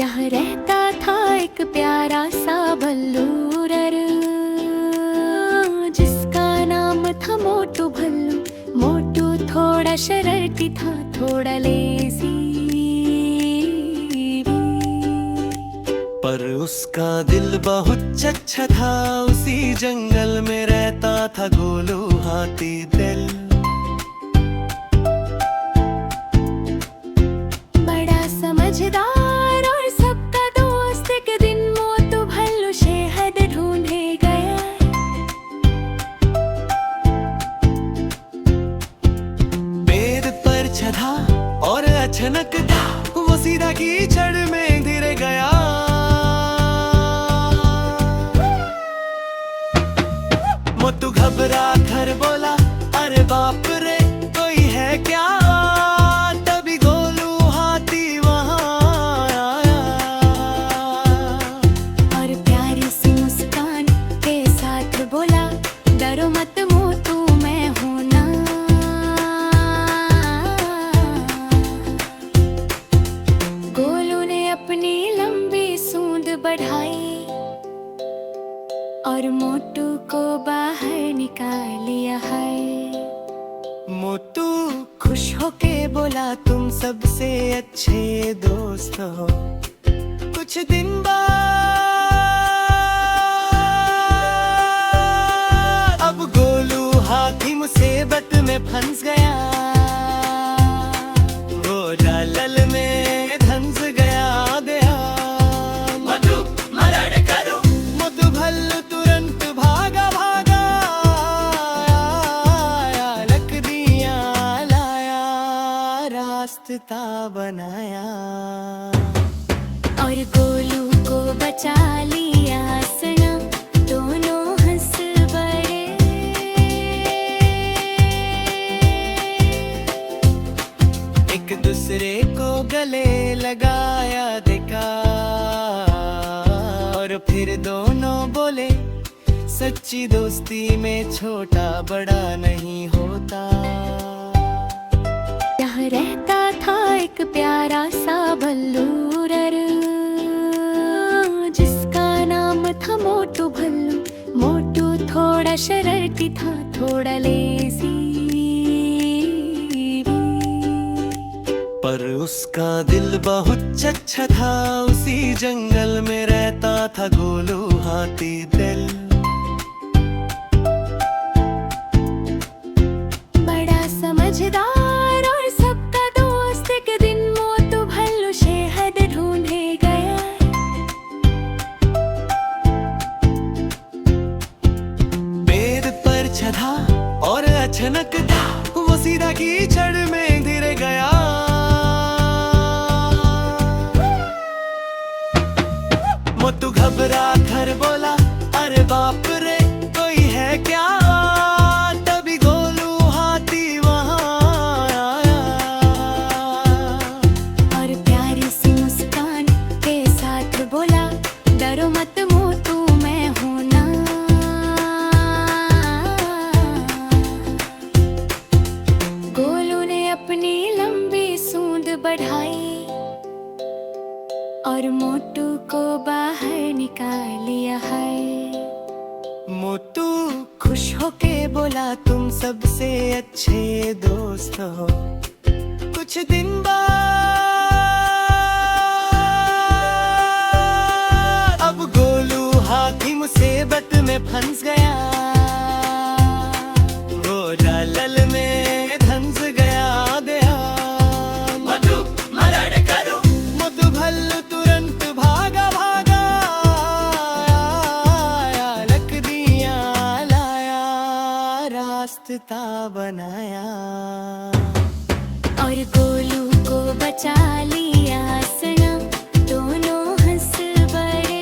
यहाँ रहता था एक प्यारा सा भल्लूरर, जिसका नाम था मोटू भल्लू। मोटू थोड़ा शरारती था, थोड़ा लेजी, पर उसका दिल बहुत अच्छा था। उसी जंगल में रहता था गोलू हाथी दिल। बड़ा समझदार और सबका दोस्त। एक दिन मोटू भल्लू शहद ढूंढे गया। पेड़ पर चढ़ा और अचानक वो सीधा कीचड़ में गिर गया। मोटू घबरा कर बोला, अरे बाप रे कोई है क्या। तभी गोलू हाथी वहाँ आया और प्यारी सी मुस्कान के साथ बोला, डरो मत मोटू, मैं हूं ना। गोलू ने अपनी लंबी सूंड बढ़ाई और मोटू को बाहर निकालिया है। मोटू खुश होके बोला, तुम सबसे अच्छे दोस्त हो। कुछ दिन बाद अब गोलू हाथी मुसीबत में फंस गया। वो जाल में धंस गया। मोटू मदद करो। मोटू भल्लू तुरंत भागा भागा, लकड़ियां लाया, रास्ता बनाया और गोलू को बचा लिया सना। दोनों हंस पड़े। एक दूसरे को गले लगाया देखा, और फिर दोनों बोले, सच्ची दोस्ती में छोटा बड़ा नहीं होता। यहाँ रहता था एक प्यारा सा भल्लूरर, जिसका नाम था मोटू भल्लू। मोटू थोड़ा शरारती था, थोड़ा लेजी, पर उसका दिल बहुत अच्छा था। उसी जंगल में रहता था गोलू हाथी दिल। बड़ा समझदार और सबका दोस्त। एक दिन मोटू भल्लू शहद ढूंढे गया। पेड़ पर चढ़ा और अचानक वो सीधा कीचड़ में गिर गया। मोटू घबरा कर बोला, अरे बाप रे कोई है क्या। तभी गोलू हाथी वहाँ आया और प्यारी सी मुस्कान के साथ बोला, डरो मत मोटू, मैं हूं ना। गोलू ने अपनी लंबी सूंड बढ़ाई और मोटू को बाहर निकालिया है। मोटू खुश होके बोला, तुम सबसे अच्छे दोस्त हो। कुछ दिन बाद अब गोलू हाथी मुसीबत में फंस गया। वो जाल में धंस गया। मोटू मदद करो। मोटू भल्लू तुरंत भागा भागा, लकड़ियां लाया, रास्ता बनाया और गोलू को बचा लिया सना। दोनों हंस पड़े।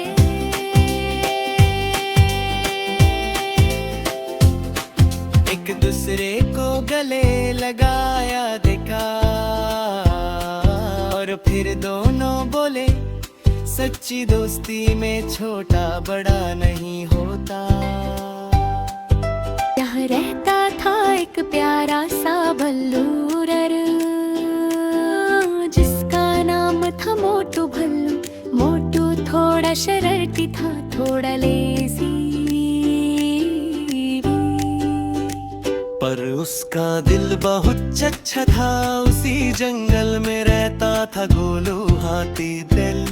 एक दूसरे को गले लगाया देखा, और फिर दोनों बोले, सच्ची दोस्ती में छोटा बड़ा नहीं होता। यहाँ रहता था एक प्यारा सा भल्लूरर, जिसका नाम था मोटू भल्लू। थोड़ा शरारती था, थोड़ा लेजी। पर उसका दिल बहुत अच्छा था, उसी जंगल में रहता था गोलू हाथी दिल।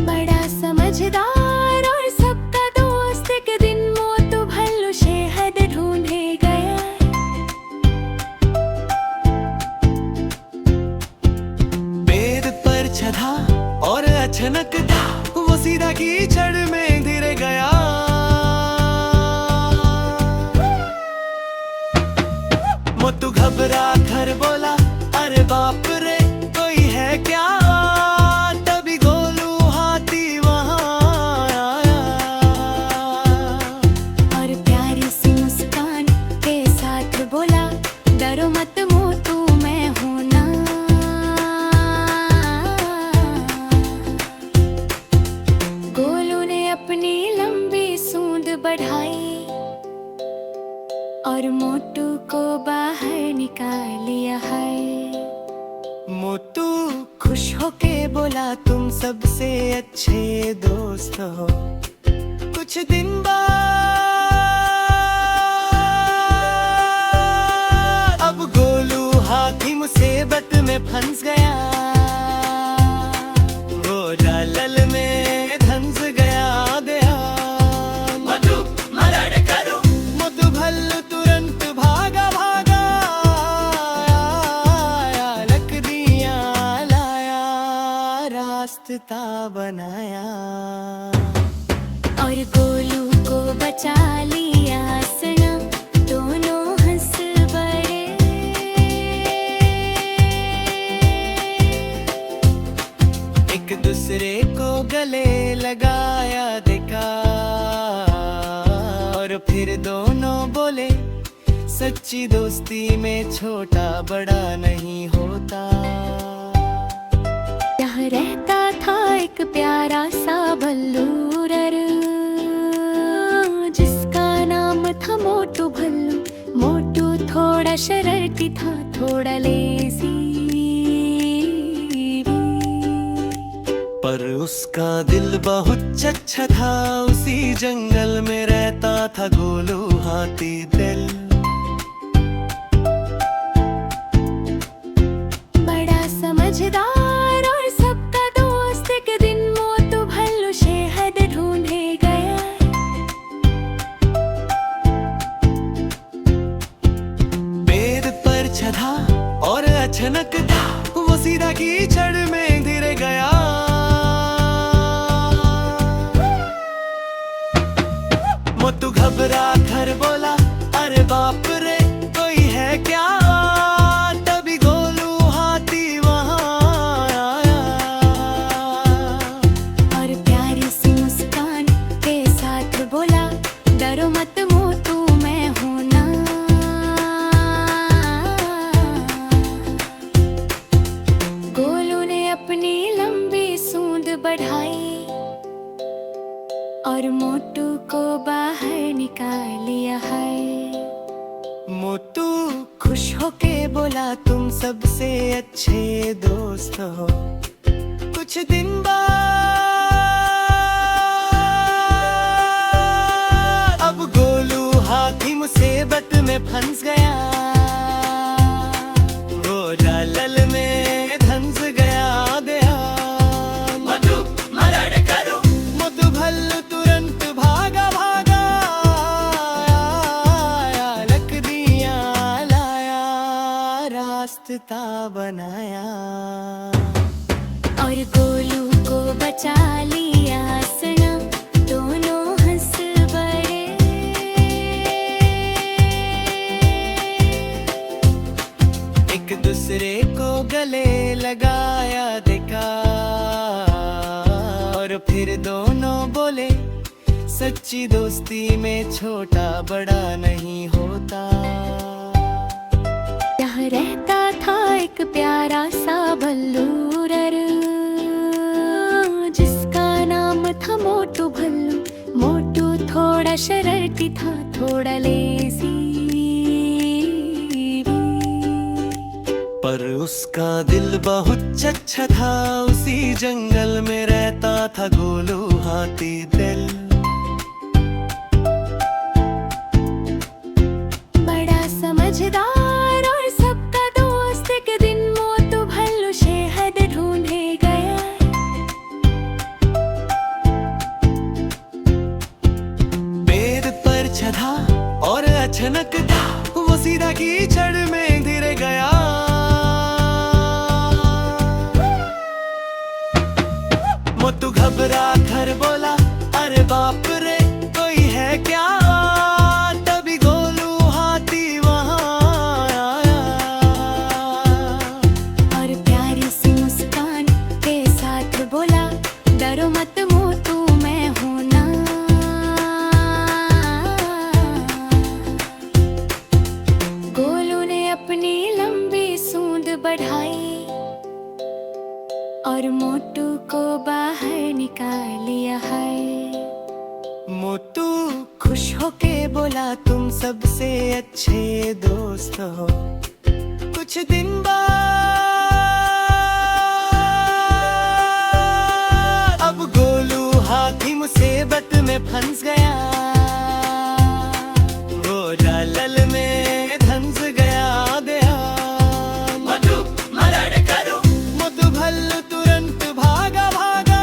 बड़ा समझदार और सबका दोस्त, एक दिन मोटू भल्लू शहद ढूंढे गया। पेड़ पर चढ़ा और अचानक वो सीधा कीचड़ में गिर गया। मोटू घबरा कर बोला, अरे बाप रे कोई है क्या? तभी गोलू हाथी वहाँ आया और प्यारी सी मुस्कान के साथ बोला, डरो मत मोटू, मैं हूं ना। गोलू ने अपनी लंबी सूंड बढ़ाई और मोटू को बाहर निकाल लिया है। मोटू खुश होके बोला, तुम सबसे अच्छे दोस्त हो। कुछ दिन बाद अब गोलू हाथी मुसीबत में फंस गया। वो जाल में धंस गया। मोटू मदद करो। मोटू भल्लू तुरंत भागा भागा, लकड़ियां लाया, रास्ता बनाया और गोलू को बचा लिया सना। दोनों हंस पड़े। एक दूसरे को गले लगाया देखा और फिर दोनों बोले, सच्ची दोस्ती में छोटा बड़ा नहीं होता। यहाँ रहता था एक प्यारा सा भल्लूरर, जिसका नाम था मोटू भल्लू। मोटू थोड़ा शरारती था, थोड़ा लेजी। पर उसका दिल बहुत अच्छा था, उसी जंगल में रहता था गोलू हाथी दिल। बड़ा समझदार और सबका दोस्त, एक दिन मोटू भल्लू शहद ढूंढे गया। पेड़ पर चढ़ा और अचानक वो सीधा कीचड़ में गिर गया। मोटू घबरा कर बोला, अरे बाप रे कोई है क्या? तभी गोलू हाथी वहाँ आया और प्यारी सी मुस्कान के साथ बोला, डरो मत मोटू, मैं हूं ना। गोलू ने अपनी लंबी सूंड बढ़ाई और मोटू को बाहर निकाल लिया है। मोटू खुश होके बोला, तुम सबसे अच्छे दोस्त हो। कुछ दिन बाद अब गोलू हाथी मुसीबत में फंस गया। वो जाल में धंस गया। मोटू मदद करो। मोटू भल्लू तुरंत भागा भागा, लकड़ियां लाया, रास्ता बनाया और गोलू को बचा लिया सना। दोनों हंस पड़े। एक दूसरे को गले लगाया देखा और फिर दोनों बोले, सच्ची दोस्ती में छोटा बड़ा नहीं होता। यहाँ रहता था एक प्यारा सा भल्लूरर, जिसका नाम था मोटू भल्लू। मोटू थोड़ा शरारती था, थोड़ा लेजी। पर उसका दिल बहुत अच्छा था। उसी जंगल में रहता था गोलू हाथी दिल। बड़ा समझदार और सबका दोस्त, एक दिन मोटू भल्लू शहद ढूंढे गया। पेड़ पर चढ़ा और अचानक वो सीधा कीचड़ में गिर गया। मोटू घबरा कर बोला, अरे बाप रे कोई है क्या? तभी गोलू हाथी वहाँ आया और प्यारी सी मुस्कान के साथ बोला, डरो मत मोटू मैं हूं ना। गोलू ने अपनी लंबी सूंड बढ़ाई और मोटू को बाहर निकाल लिया है। मोटू खुश होके बोला, तुम सबसे अच्छे दोस्त हो। कुछ दिन बाद अब गोलू हाथी मुसीबत में फंस गया। वो जाल में धंस गया। मोटू मदद करो। मोटू भल्लू तुरंत भागा भागा,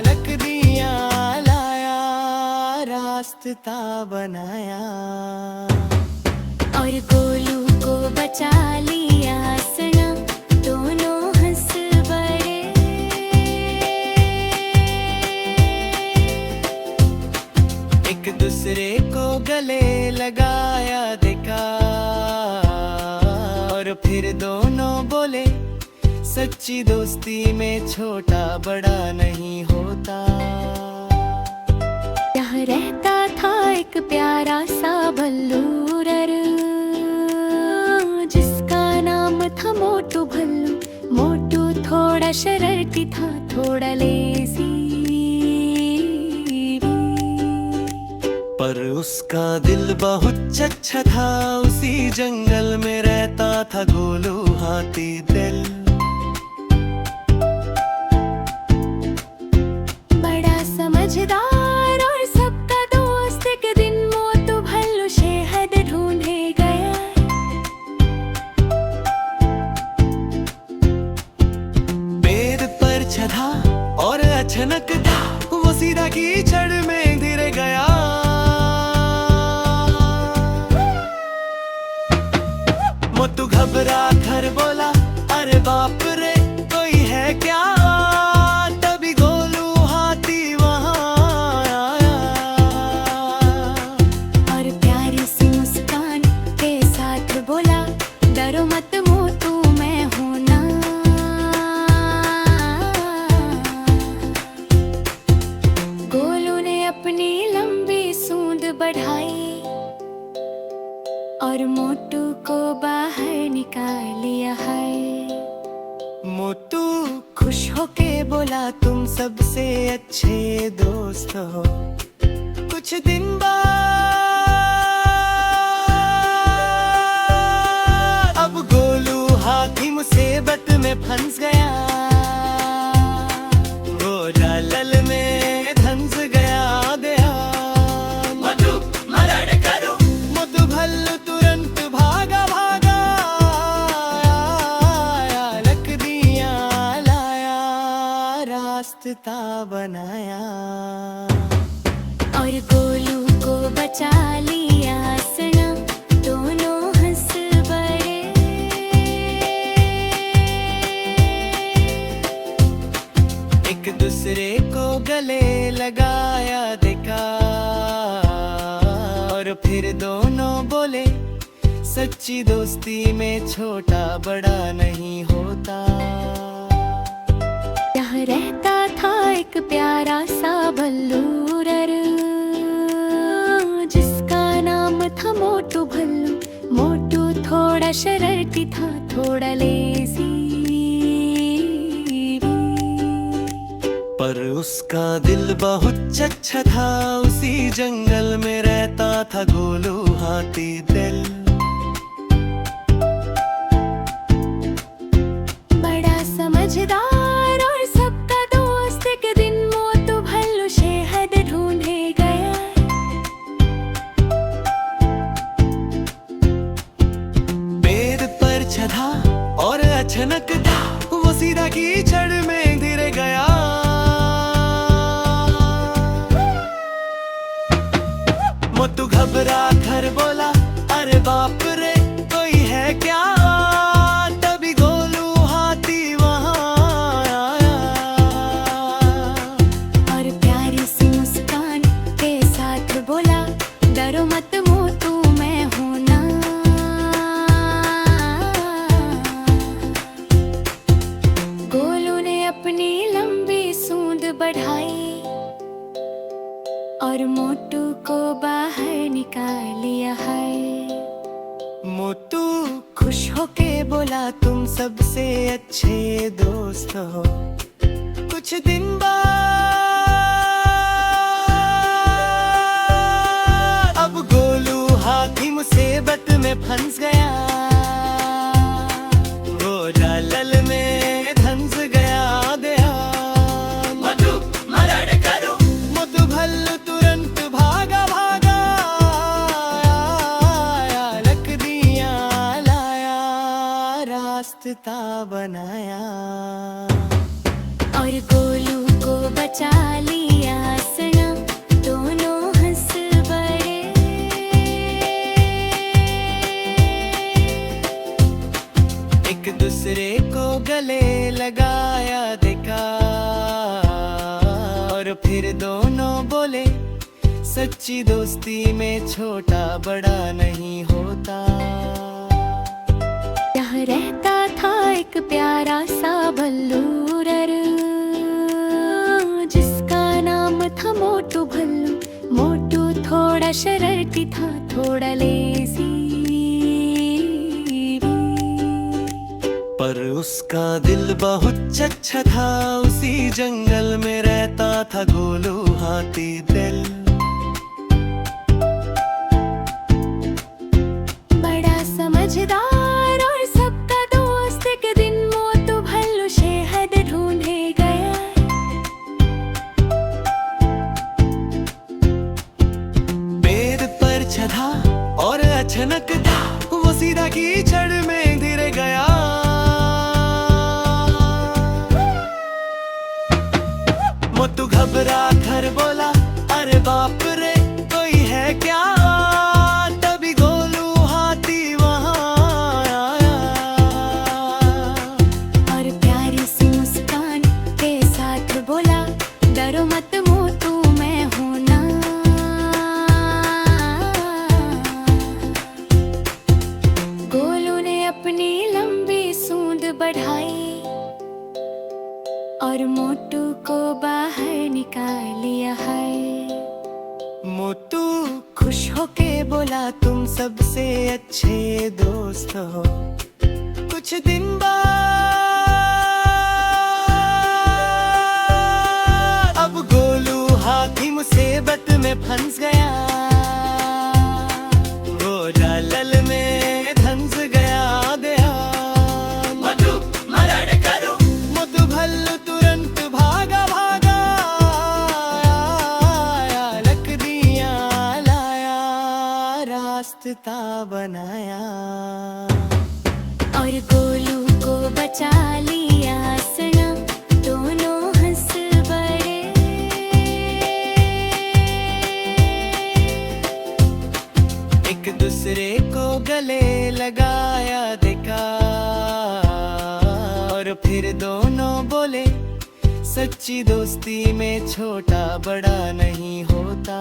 लकड़ियां लाया, रास्ता बनाया और गोलू को बचा लिया सना। दोनों हंस पड़े। एक दूसरे को गले लगाया देखा और फिर दोनों बोले, सच्ची दोस्ती में छोटा बड़ा नहीं होता। यहाँ रहता था एक प्यारा सा भल्लूरर, जिसका नाम था मोटू भल्लू। मोटू थोड़ा शरारती था, थोड़ा लेजी, पर उसका दिल बहुत अच्छा था। उसी जंगल में रहता था गोलू हाथी दिल। बड़ा समझदार और सबका दोस्त, एक दिन मोटू भल्लू शहद ढूंढे गया। पेड़ पर चढ़ा और अचानक वो सीधा कीचड़ में गिर गया। मोटू घबरा कर बोला, अरे बाप रे कोई है क्या? तभी गोलू हाथी वहाँ आया और प्यारी सी मुस्कान के साथ बोला, डरो मत मोटू मैं हूं ना। गोलू ने अपनी लंबी सूंड बढ़ाई और मोटू को बाहर निकाल लिया है। मोटू खुश होके बोला, तुम सबसे अच्छे दोस्त हो। कुछ दिन बाद अब गोलू हाथी मुसीबत में फंस गया। वो जाल में धंस गया। मोटू मदद करो। मोटू भल्लू तुरंत भागा भागा, लकड़ियां लाया, रास्ता बनाया और गोलू को बचा लिया सना। दोनों हंस पड़े। एक दूसरे को गले लगाया देखा और फिर दोनों बोले, सच्ची दोस्ती में छोटा बड़ा नहीं होता। यहाँ रहता था एक प्यारा सा भल्लूरर, जिसका नाम था मोटू भल्लू। मोटू थोड़ा शरारती था, थोड़ा लेजी, पर उसका दिल बहुत अच्छा था। उसी जंगल में रहता था गोलू हाथी दिल। समझदार और सबका दोस्त, एक दिन मोटू भल्लू शहद ढूंढे गया। पेड़ पर चढ़ा और अचानक था वो सीधा कीचड़ में गिर गया। मोटू घबरा कर बोला, अरे बाप रे कोई है क्या? तभी गोलू हाथी वहां आया और प्यारी सी मुस्कान के साथ बोला, डरो मत मोटू मैं हूं ना। गोलू ने अपनी लंबी सूंड बढ़ाई और मोटू को बाहर निकाल लिया है। मोटू खुश होके बोला, तुम सबसे अच्छे दोस्त हो। कुछ दिन बाद अब गोलू हाथी मुसीबत में फंस गया। वो जाल में धंस गया। मोटू मदद करो। मोटू भल्लू तुरंत भागा भागा, लकड़ियां लाया, रास्ता बनाया और गोलू को बचा लिया सनम। दोनों हंस पड़े। एक दूसरे को गले लगाया देखा और फिर दोनों बोले, सच्ची दोस्ती में छोटा बड़ा नहीं होता। यहाँ रहता था एक प्यारा सा भल्लूरर, जिसका नाम था मोटू भल्लू। मोटू थोड़ा शरारती था, थोड़ा लेजी, पर उसका दिल बहुत अच्छा था। उसी जंगल में रहता था गोलू हाथी दिल। बड़ा समझदार और सबका दोस्त, एक दिन मोटू भल्लू शहद ढूंढे गया। पेड़ पर चढ़ा और अचानक था वो सीधा कीचड़ में गिर गया। मोटू घबरा कर बोला, अरे बाप रे कोई है क्या? तभी गोलू हाथी वहां आया और प्यारी सी मुस्कान के साथ बोला, डरो मत मोटू मैं हूं ना। गोलू ने अपनी लंबी सूंड बढ़ाई और मोटू को बाहर निकाल लिया है। मोटू खुश होके बोला, तुम सबसे अच्छे दोस्त हो। कुछ दिन बाद अब गोलू हाथी मुसीबत में फंस गया। वो जाल में धंस गया। मोटू मदद करो। मोटू भल्लू तुरंत भागा भागा, लकड़ियां लाया, रास्ता बनाया और गोलू को बचा लिया सनम। दोनों हंस पड़े। एक दूसरे को गले लगाया देखा और फिर दोनों बोले, सच्ची दोस्ती में छोटा बड़ा नहीं होता।